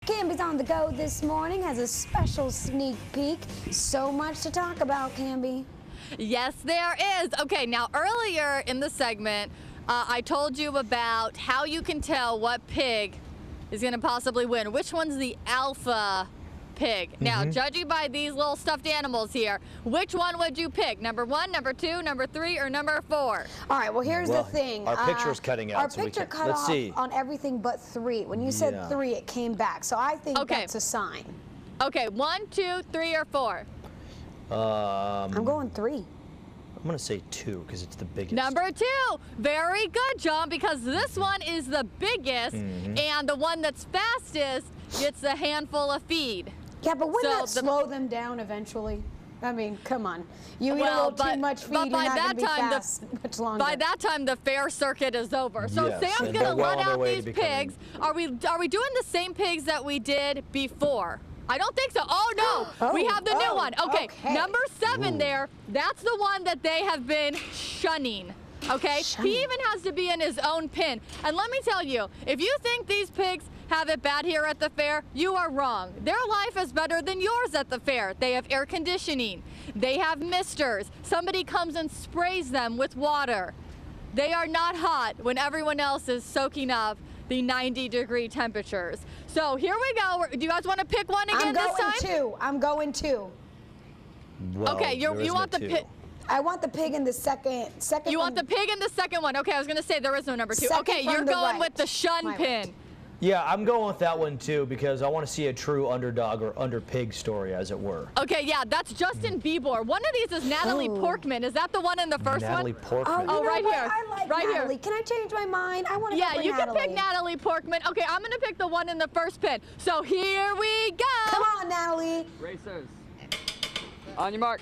Cambi's on the go this morning, has a special sneak peek. So much to talk about, Cambi. Yes, there is. Okay, now earlier in the segment, I told you about how you can tell what pig is going to possibly win. Which one's the alpha pig? Now, judging by these little stuffed animals here, which one would you pick? Number 1, number 2, number 3, or number 4? All right, well, here's the thing. Our picture's cutting out. Our picture cut off on everything but 3. When you said 3, it came back. So I think that's a sign. Okay, 1, 2, 3, or 4? I'm going 3. I'm going to say 2 because it's the biggest. Number 2. Very good, John, because this one is the biggest, and the one that's fastest gets a handful of feed. Yeah, but wouldn't that slow them down eventually? I mean, come on. You eat a little too much feed, you're not going to be fast much longer. By that time, the fair circuit is over. So Sam's going to let out these pigs. Are we doing the same pigs that we did before? I don't think so. Oh, no. We have the new one. Okay, number 7 there. That's the one that they have been shunning. Okay? He even has to be in his own pen. And let me tell you, if you think these pigs have it bad here at the fair, you are wrong. Their life is better than yours at the fair. They have air conditioning. They have misters. Somebody comes and sprays them with water. They are not hot when everyone else is soaking up the 90-degree temperatures. So here we go. Do you guys want to pick one again this time? I'm going 2. Well, okay, you want the pig. I want the pig in the second. You want the pig in the second one. Okay, I was going to say there is no number 2. Okay, you're going with the shun pin. Yeah, I'm going with that one too because I want to see a true underdog or under pig story, as it were. Okay, yeah, that's Justin Bieber. One of these is Natalie Porkman. Is that the one in the first Natalie one? Porkman. Oh, right here. I like Natalie. Can I change my mind? I want to pick you Natalie. can pick Natalie Porkman. Okay, I'm going to pick the one in the first pin. So here we go. Come on, Natalie. Racers. On your mark.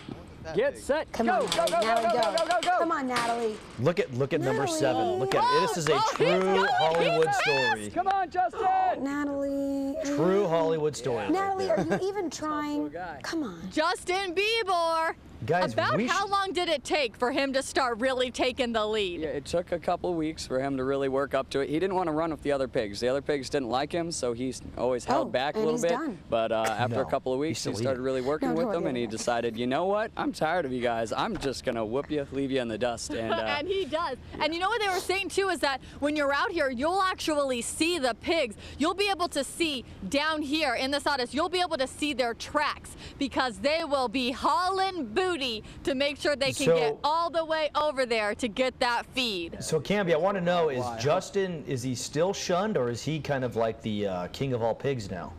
Get set. Come go. on, Go, go, Natalie, go, go, go, go, go. Come on, Natalie. Look at number 7. Look at it. This is a he's true going. Hollywood story. Come on, Justin. Natalie. True Hollywood story. Natalie, right are you even trying? guy. Come on. Justin Bieber. Guys, about how long did it take for him to start really taking the lead? Yeah, it took a couple weeks for him to really work up to it. He didn't want to run with the other pigs. The other pigs didn't like him, so he's always held back a little bit. Done. But after a couple of weeks, he started really working with them, and he decided, you know what? I'm tired of you guys. I'm just going to whoop you, leave you in the dust. And, and he does. And you know what they were saying, too, is that when you're out here, you'll actually see the pigs. You'll be able to see down here in the sawdust, you'll be able to see their tracks because they will be hauling booty to make sure they can get all the way over there to get that feed. So, Cambi, I want to know, is Justin, is he still shunned, or is he kind of like the king of all pigs now?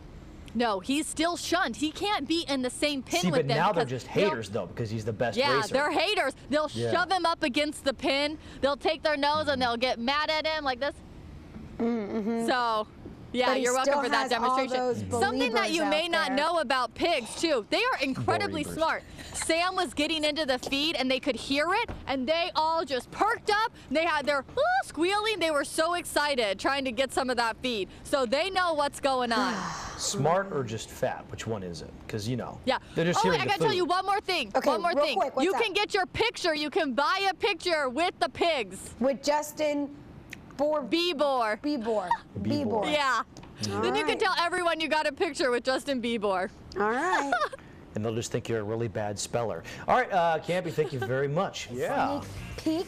No, he's still shunned. He can't be in the same pin with them. But now they're just haters, though, because he's the best racer. Yeah, they're haters. They'll shove him up against the pin. They'll take their nose and they'll get mad at him like this. So, yeah, you're welcome for that demonstration. Something that you may not know about pigs, too. They are incredibly smart. Sam was getting into the feed and they could hear it and they all just perked up. They had their squealing. They were so excited trying to get some of that feed. So they know what's going on. Smart or just fat? Which one is it? Because, you know, they're just hearing the food. I got to tell you one more thing. Okay, one more thing. Quick, you can get your picture. You can buy a picture with the pigs. With Justin Bieber. Bieber. Yeah. Then you can tell everyone you got a picture with Justin Bieber. All right. And they'll just think you're a really bad speller. All right, Cambi, thank you very much. Yeah. Sneak peek.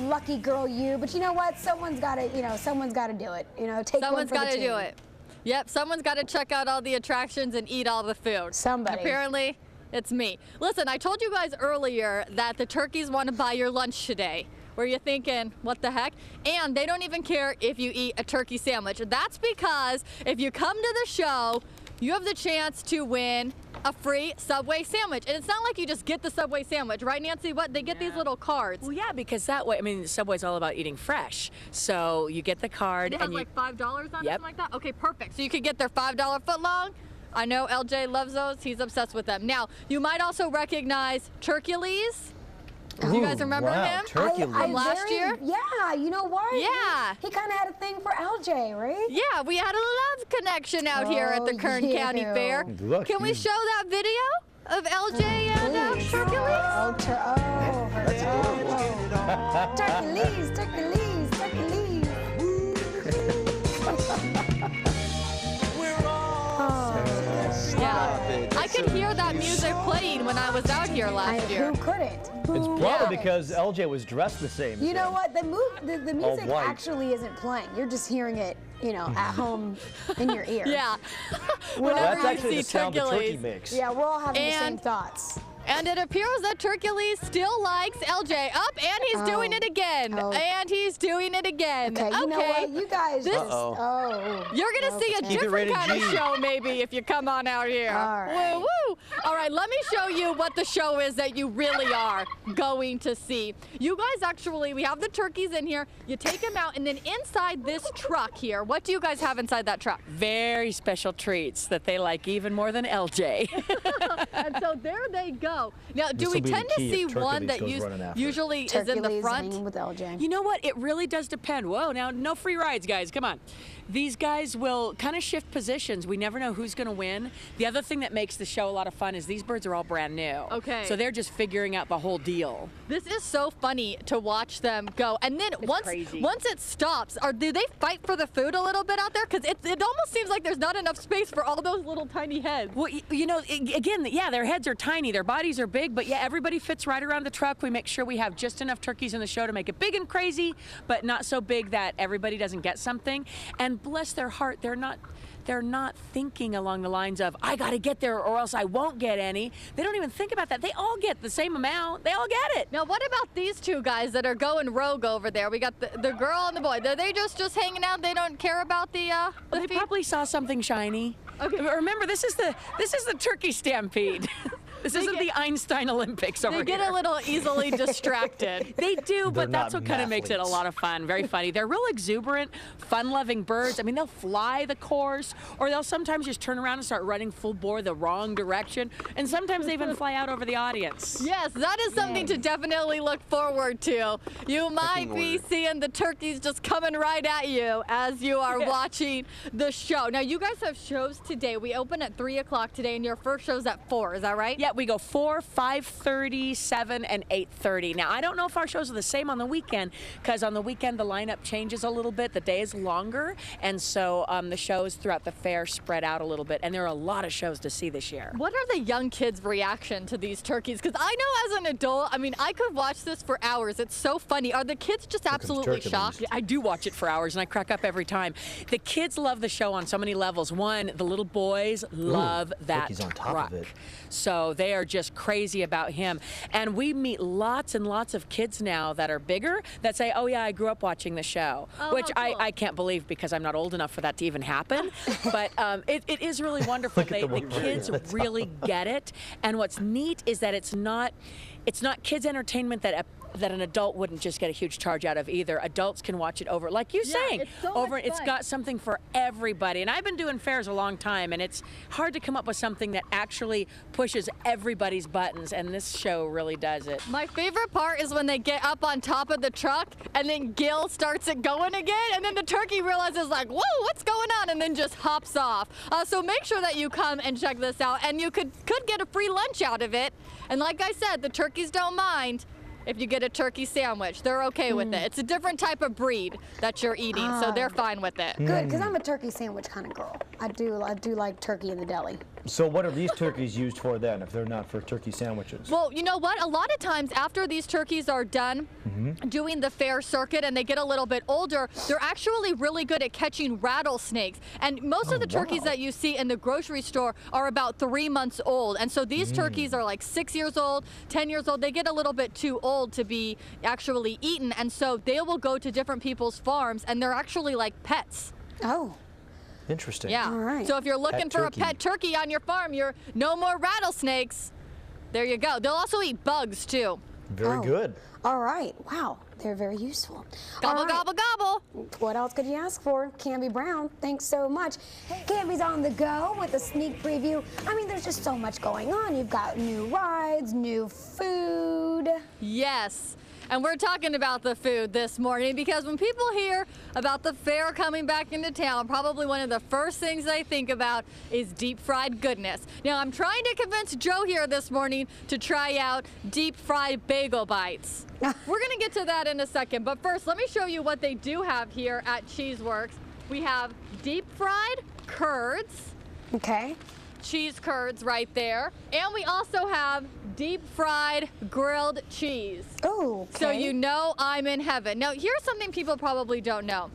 Lucky girl you. But you know what? Someone's got to, someone's got to do it. Take someone's one for the team. Someone's got to do it. Yep, someone's got to check out all the attractions and eat all the food. Somebody. Apparently, it's me. Listen, I told you guys earlier that the turkeys want to buy your lunch today. Were you thinking, what the heck? And they don't even care if you eat a turkey sandwich. That's because if you come to the show, you have the chance to win a free Subway sandwich. And it's not like you just get the Subway sandwich, right, Nancy? What? They get these little cards. Well, yeah, because that way, I mean, Subway's all about eating fresh. So you get the card. It has like $5 on it, something like that? Okay, perfect. So you could get their $5 footlong. I know LJ loves those. He's obsessed with them. Now, you might also recognize Turkules. You guys remember him from last year? Yeah, you know what? Yeah. He kind of had a thing for LJ, right? Yeah, we had a love connection out here at the Kern County Fair. Can we show that video of LJ and Turkules? Turkules. could hear that music playing when I was out here last year. Who couldn't? It's probably because LJ was dressed the same. You know what? The music actually isn't playing. You're just hearing it, you know, at home in your ear. Yeah. Well, that's Whenever actually you the see sound the turkey Turkey makes. Yeah, we're all having the same thoughts. And it appears that Turkey still likes LJ. Up, and he's doing it again. And he's doing it again. Okay, you know what? You guys You're going to see a different kind of show maybe if you come on out here. All right. Woo, woo. All right, let me show you what the show is that you really are going to see. You guys actually, we have the turkeys in here. You take them out, and then inside this truck here, what do you guys have inside that truck? Very special treats that they like even more than LJ. And so there they go. Now, do we tend to see one that usually is in the front? With LJ. You know what? It really does depend. Whoa, now no free rides, guys. Come on. These guys will kind of shift positions. We never know who's going to win. The other thing that makes the show a lot of fun is these birds are all brand new. Okay. So they're just figuring out the whole deal. This is so funny to watch them go. And then once it stops, do they fight for the food a little bit out there? Because it almost seems like there's not enough space for all those little tiny heads. Well, you know, again, yeah, their heads are tiny, their bodies are big, but yeah, everybody fits right around the truck. We make sure we have just enough turkeys in the show to make it big and crazy, but not so big that everybody doesn't get something. And bless their heart, they're not thinking along the lines of, I got to get there or else I won't get any. They don't even think about that. They all get the same amount. They all get it. Now, what about these two guys that are going rogue over there? We got the girl and the boy. Are they just hanging out? They don't care about the They probably saw something shiny. Okay. Remember, this is the turkey stampede. This isn't the Einstein Olympics over here. They get a little easily distracted. They do, but that's what kind of makes it a lot of fun. Very funny. They're real exuberant, fun-loving birds. I mean, they'll fly the course, or they'll sometimes just turn around and start running full bore the wrong direction, and sometimes they even fly out over the audience. Yes, that is something to definitely look forward to. You might be seeing the turkeys just coming right at you as you are watching the show. Now, you guys have shows today. We open at 3 o'clock today, and your first show's at 4. Is that right? Yeah, we go 4, 5:30, 7, and 8:30. Now, I don't know if our shows are the same on the weekend, because on the weekend the lineup changes a little bit. The day is longer, and so the shows throughout the fair spread out a little bit, and there are a lot of shows to see this year. What are the young kids' reaction to these turkeys? Because I know as an adult, I mean, I could watch this for hours. It's so funny. Are the kids just absolutely shocked? Yeah, I do watch it for hours, and I crack up every time. The kids love the show on so many levels. One, the little boys love that he's on truck. top of it. So they are just crazy about him. And we meet lots and lots of kids now that are bigger that say, oh yeah, I grew up watching the show, which cool. I can't believe because I'm not old enough for that to even happen. But it is really wonderful. The kids really get it. And what's neat is that it's not kids entertainment that an adult wouldn't just get a huge charge out of either. Adults can watch it over, like you saying, it's got something for everybody. And I've been doing fairs a long time, and it's hard to come up with something that actually pushes everybody's buttons, and this show really does it. My favorite part is when they get up on top of the truck, and then Gil starts it going again, and then the turkey realizes like, whoa, what's going on, and then just hops off. So make sure that you come and check this out, and you could get a free lunch out of it. And like I said, the turkeys don't mind if you get a turkey sandwich. They're okay with it. It's a different type of breed that you're eating, so they're fine with it. Good, because I'm a turkey sandwich kind of girl. I do like turkey in the deli. So what are these turkeys used for then, if they're not for turkey sandwiches? Well, you know what? A lot of times after these turkeys are done doing the fair circuit and they get a little bit older, they're actually really good at catching rattlesnakes. And most of the turkeys that you see in the grocery store are about 3 months old. And so these turkeys are like 6 years old, 10 years old. They get a little bit too old to be actually eaten. And so they will go to different people's farms, and they're actually like pets. Oh. Interesting. Yeah. All right. So if you're looking for a pet turkey on your farm, you're no more rattlesnakes. There you go. They'll also eat bugs too. Very good. All right. Wow. They're very useful. Gobble, gobble, gobble. What else could you ask for? Cambi Brown, thanks so much. Cambi's on the go with a sneak preview. I mean, there's just so much going on. You've got new rides, new food. Yes. And we're talking about the food this morning because when people hear about the fair coming back into town, probably one of the first things they think about is deep fried goodness. Now, I'm trying to convince Joe here this morning to try out deep fried bagel bites. We're going to get to that in a second, but first, let me show you what they do have here at Cheeseworks. We have deep fried curds. Okay. cheese curds right there. And we also have deep fried grilled cheese. Oh, okay. So you know I'm in heaven. Now, here's something people probably don't know.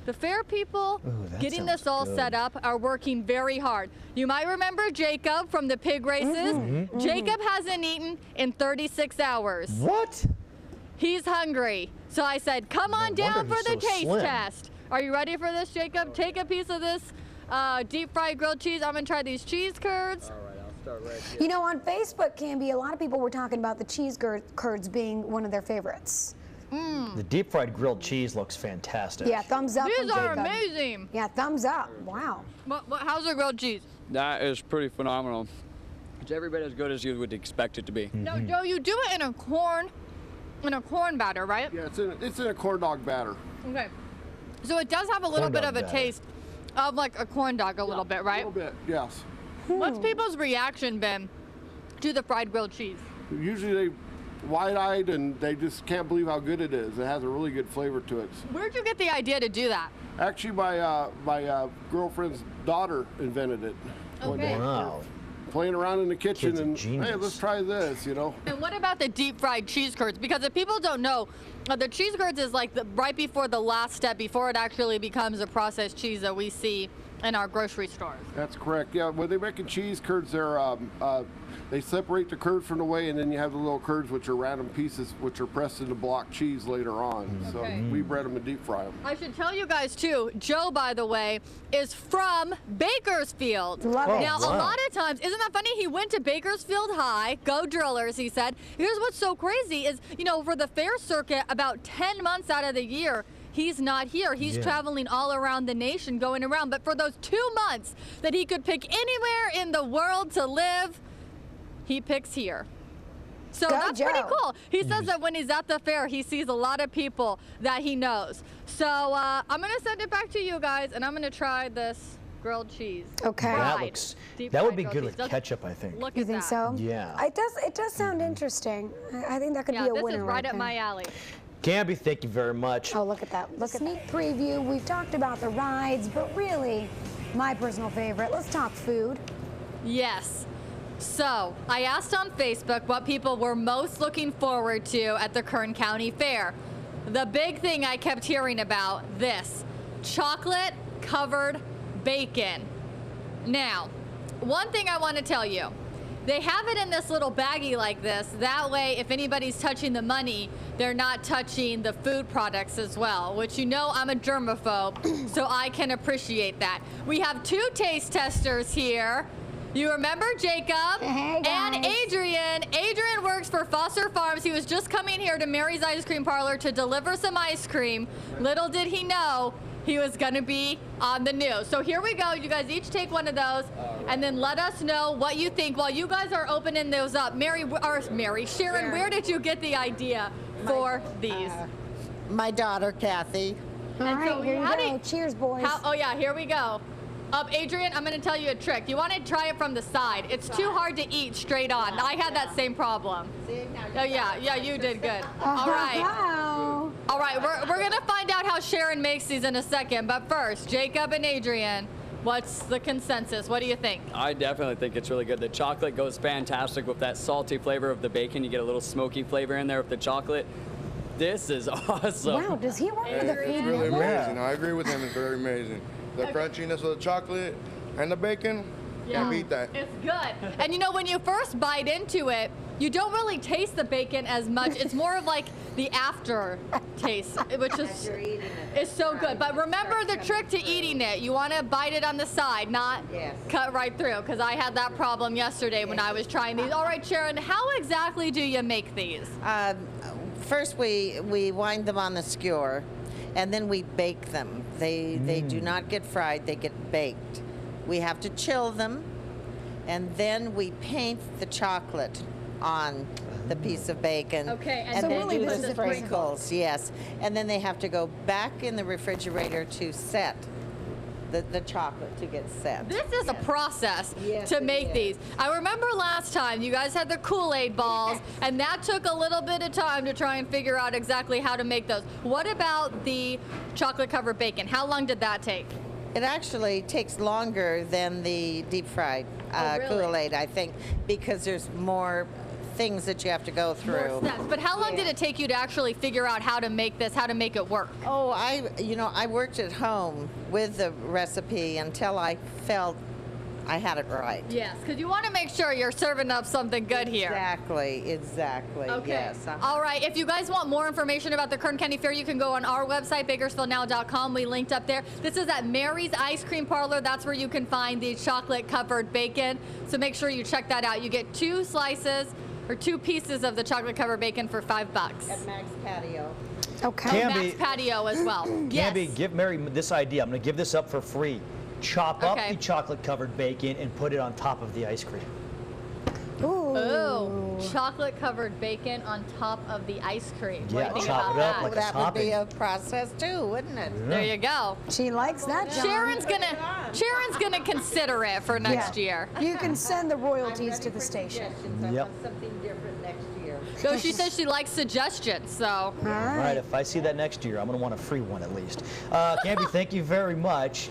The fair people getting this all set up are working very hard. You might remember Jacob from the pig races. Jacob hasn't eaten in 36 hours. What? He's hungry. So I said, come on down for the taste test. Are you ready for this, Jacob? Take a piece of this deep fried grilled cheese. I'm going to try these cheese curds. All right, I'll start right here. You know, on Facebook, Cambi, a lot of people were talking about the cheese curds being one of their favorites. The deep fried grilled cheese looks fantastic. Yeah, thumbs up. These are Jacob. amazing. Yeah, thumbs up. Wow. How's the grilled cheese? That is pretty phenomenal. It's every bit as good as you would expect it to be. No, Joe, you do it in a corn batter, right? Yeah, it's in a corn dog batter. Okay. So it does have a little bit of a taste of like a corn dog a little bit, right? A little bit, yes. What's people's reaction been to the fried grilled cheese? Usually they wide-eyed and they just can't believe how good it is. It has a really good flavor to it. Where'd you get the idea to do that? Actually, my girlfriend's daughter invented it one day. Wow. Playing around in the kitchen Kid's a and, genius. hey, let's try this, you know. And what about the deep fried cheese curds? Because if people don't know, the cheese curds is like right before the last step, before it actually becomes a processed cheese that we see in our grocery stores. That's correct. Yeah, when they're making cheese curds, they separate the curd from the whey, and then you have the little curds, which are random pieces, which are pressed into block cheese later on. So we bread them and deep fry them. I should tell you guys too, Joe, by the way, is from Bakersfield. Love it. Now, a lot of times, isn't that funny? He went to Bakersfield High, go Drillers, he said. Here's what's so crazy is, you know, for the fair circuit, about 10 months out of the year, he's not here. He's traveling all around the nation, going around. But for those 2 months that he could pick anywhere in the world to live, he picks here. So that's pretty cool. He says that when he's at the fair, he sees a lot of people that he knows. So I'm going to send it back to you guys, and I'm going to try this grilled cheese. Okay. That would be good with ketchup, I think. Look You at think that. so? Yeah. It does sound interesting. I think that could be a this winner is right there. up my alley. Cambi, thank you very much. Oh, look at that. Look at that. Sneak preview. We've talked about the rides, but really, my personal favorite, let's talk food. Yes. So I asked on Facebook what people were most looking forward to at the Kern County Fair. The big thing I kept hearing about, this chocolate-covered bacon. Now, one thing I want to tell you, they have it in this little baggie like this. That way, if anybody's touching the money, they're not touching the food products as well, which you know I'm a germaphobe, so I can appreciate that. We have 2 taste testers here. You remember Jacob and Adrian. Adrian works for Foster Farms. He was just coming here to Mary's Ice Cream Parlor to deliver some ice cream. Little did he know he was going to be on the news. So here we go. You guys each take one of those, and then let us know what you think while you guys are opening those up. Sharon, where did you get the idea for these? My daughter, Kathy. All right, here you go. Cheers, boys. Here we go. Adrian, I'm going to tell you a trick. You want to try it from the side. It's too hard to eat straight on. I had that same problem. Yeah, you did good. All right. Wow. All right, we're going to find out how Sharon makes these in a second. But first, Jacob and Adrian, what's the consensus? What do you think? I definitely think it's really good. The chocolate goes fantastic with that salty flavor of the bacon. You get a little smoky flavor in there with the chocolate. This is awesome. Wow, does he work for the food It's really network? amazing. I agree with him. It's very amazing. The crunchiness of the chocolate and the bacon, can't beat that. It's good. And you know, when you first bite into it, you don't really taste the bacon as much. It's more of like the after taste, which is so good. But remember the trick to eating it. You want to bite it on the side, not cut right through, because I had that problem yesterday when I was trying these. All right, Sharon, how exactly do you make these? First, we wind them on the skewer, and then we bake them. They do not get fried, they get baked. We have to chill them, and then we paint the chocolate on the piece of bacon. Okay, and so then really do this the is sprinkles, yes. And then they have to go back in the refrigerator to set the chocolate to get set. This is a process Yes, to it make is. these. I remember last time you guys had the Kool-Aid balls, and that took a little bit of time to try and figure out exactly how to make those. What about the chocolate-covered bacon? How long did that take? It actually takes longer than the deep fried really? Kool-Aid, I think, because there's more things that you have to go through. More steps. But how long did it take you to actually figure out how to make this, how to make it work? Oh, I worked at home with the recipe until I felt I had it right. Yes, because you want to make sure you're serving up something good here. Exactly, Okay. yes. All right, if you guys want more information about the Kern County Fair, you can go on our website, bakersfieldnow.com. We linked up there. This is at Mary's Ice Cream Parlor. That's where you can find the chocolate-covered bacon. So make sure you check that out. You get 2 slices or 2 pieces of the chocolate-covered bacon for $5. At Max Patio. Okay. Oh, Max Patio as well. Yes. Cambi, give Mary this idea. I'm going to give this up for free. Chop up the chocolate-covered bacon and put it on top of the ice cream. Ooh, chocolate-covered bacon on top of the ice cream. Yeah, what do you think chop about it up that? like a That would be topping. a process too, wouldn't it? There you go. She likes that, John. Sharon's gonna consider it for next year. You can send the royalties to the station. I want something different next year. So she says she likes suggestions, so. All All right, if I see that next year, I'm going to want a free one at least. Cambi, thank you very much.